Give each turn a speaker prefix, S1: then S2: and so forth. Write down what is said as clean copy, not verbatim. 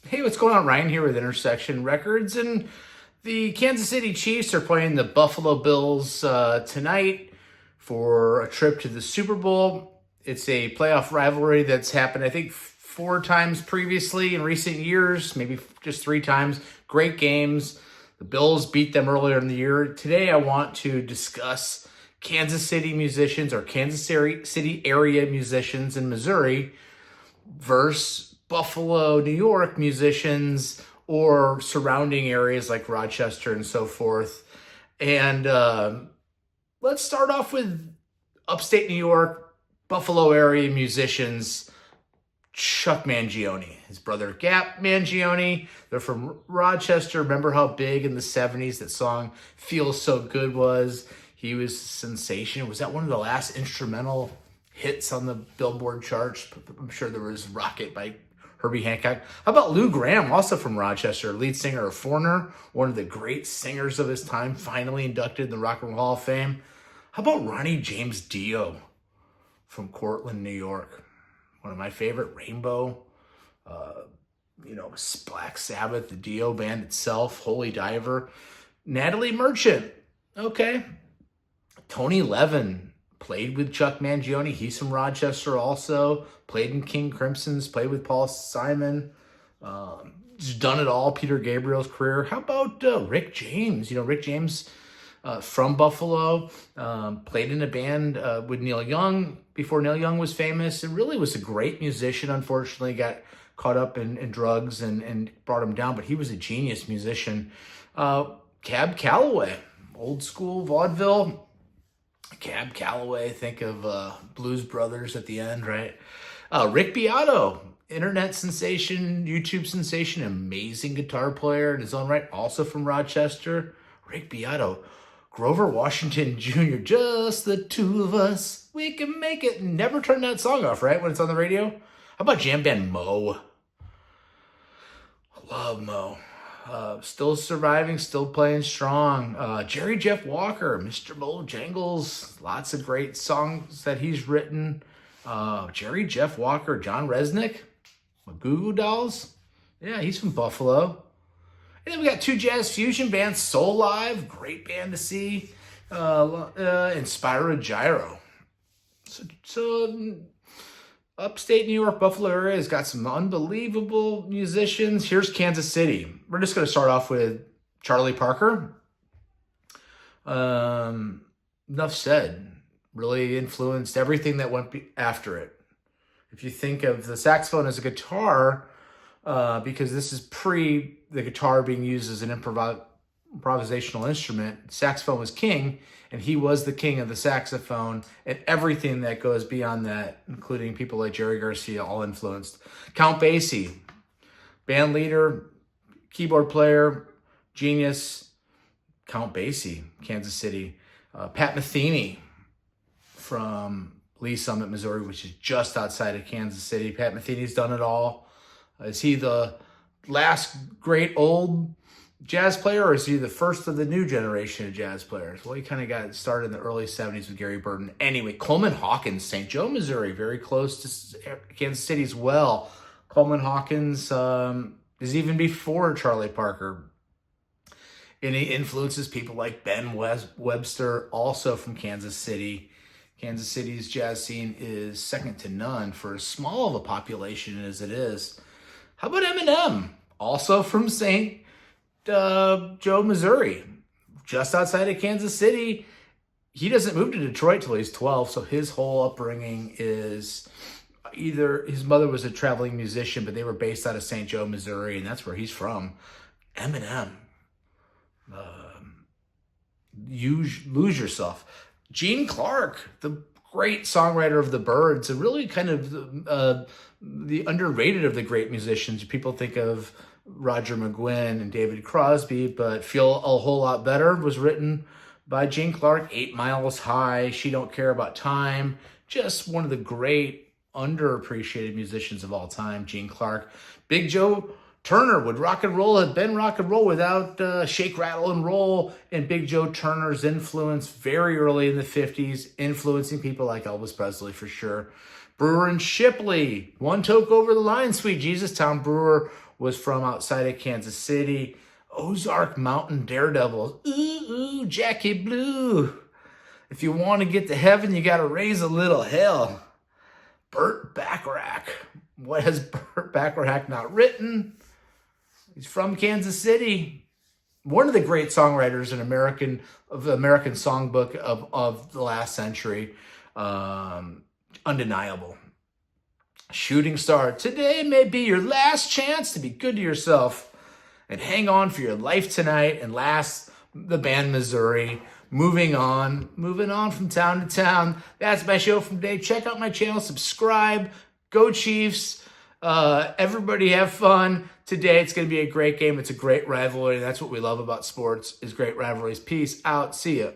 S1: Hey, what's going on? Ryan here with Intersection Records, and the Kansas City Chiefs are playing the Buffalo Bills tonight for a trip to the Super Bowl. It's a playoff rivalry that's happened, I think, four times previously in recent years, maybe just three times. Great games. The Bills beat them earlier in the year. Today, I want to discuss Kansas City musicians or Kansas City area musicians in Missouri versus Buffalo, New York musicians or surrounding areas like Rochester and so forth. And let's start off with upstate New York, Buffalo area musicians. Chuck Mangione, his brother Gap Mangione. They're from Rochester. Remember how big in the 70s that song Feels So Good was? He was a sensation. Was that one of the last instrumental hits on the Billboard charts? I'm sure there was Rocket by Herbie Hancock. How about Lou Gramm, also from Rochester, lead singer of Foreigner, one of the great singers of his time, finally inducted in the Rock and Roll Hall of Fame. How about Ronnie James Dio from Cortland, New York? One of my favorite, Rainbow, Black Sabbath, the Dio band itself, Holy Diver. Natalie Merchant, okay. Tony Levin played with Chuck Mangione. He's from Rochester also. Played in King Crimson's, played with Paul Simon. Just done it all, Peter Gabriel's career. How about Rick James? Rick James from Buffalo, played in a band with Neil Young before Neil Young was famous, and really was a great musician. Unfortunately, got caught up in drugs and brought him down, but he was a genius musician. Cab Calloway, old school vaudeville. Cab Calloway, think of Blues Brothers at the end, right? Rick Beato, internet sensation, YouTube sensation, amazing guitar player in his own right, also from Rochester. Rick Beato, Grover Washington Jr., just the two of us, we can make it. Never turn that song off, right, when it's on the radio? How about jam band Mo? I love Mo. Still surviving, still playing strong. Jerry Jeff Walker, Mr. Bojangles, lots of great songs that he's written. Jerry Jeff Walker, John Resnick, Goo Goo Dolls. Yeah, he's from Buffalo. And then we got two jazz fusion bands, Soul Live, great band to see, and Spyro Gyro. So upstate New York, Buffalo area has got some unbelievable musicians. Here's Kansas City. We're just going to start off with Charlie Parker. Enough said. Really influenced everything that went after it. If you think of the saxophone as a guitar, because this is pre the guitar being used as an improvisational instrument, saxophone was king, and he was the king of the saxophone, and everything that goes beyond that, including people like Jerry Garcia, all influenced. Count Basie, band leader, keyboard player, genius. Count Basie, Kansas City. Pat Metheny from Lee Summit, Missouri, which is just outside of Kansas City. Pat Metheny's done it all. Is he the last great old jazz player, or is he the first of the new generation of jazz players? Well, he kind of got started in the early 70s with Gary Burton. Anyway, Coleman Hawkins, St. Joe, Missouri, very close to Kansas City as well. Coleman Hawkins is even before Charlie Parker. And he influences people like Ben Webster, also from Kansas City. Kansas City's jazz scene is second to none for as small of a population as it is. How about Eminem? Also from St. Joe, Missouri, just outside of Kansas City. He doesn't move to Detroit till he's 12, so his whole upbringing is either his mother was a traveling musician, but they were based out of St. Joe, Missouri, and that's where he's from. Eminem. You Lose Yourself. Gene Clark, the great songwriter of the Byrds, and really kind of the underrated of the great musicians. People think of Roger McGuinn and David Crosby, but Feel a Whole Lot Better was written by Gene Clark. 8 Miles High, She Don't Care About Time. Just one of the great underappreciated musicians of all time, Gene Clark. Big Joe Turner would rock and roll, had been rock and roll without Shake, Rattle, and Roll, and Big Joe Turner's influence very early in the 50s, influencing people like Elvis Presley for sure. Brewer and Shipley, One Toke Over the Line, Sweet Jesus. Tom Brewer was from outside of Kansas City. Ozark Mountain Daredevils. Ooh, ooh, Jackie Blue. If you want to get to heaven, you got to raise a little hell. Burt Bacharach. What has Burt Bacharach not written? He's from Kansas City. One of the great songwriters in the American songbook of the last century. Undeniable. Shooting Star. Today may be your last chance to be good to yourself and hang on for your life tonight. And last, the band Missouri. Moving on from town to town. That's my show from today. Check out my channel, subscribe, go Chiefs. Everybody have fun. Today it's going to be a great game. It's a great rivalry. That's what we love about sports, is great rivalries. Peace out. See ya.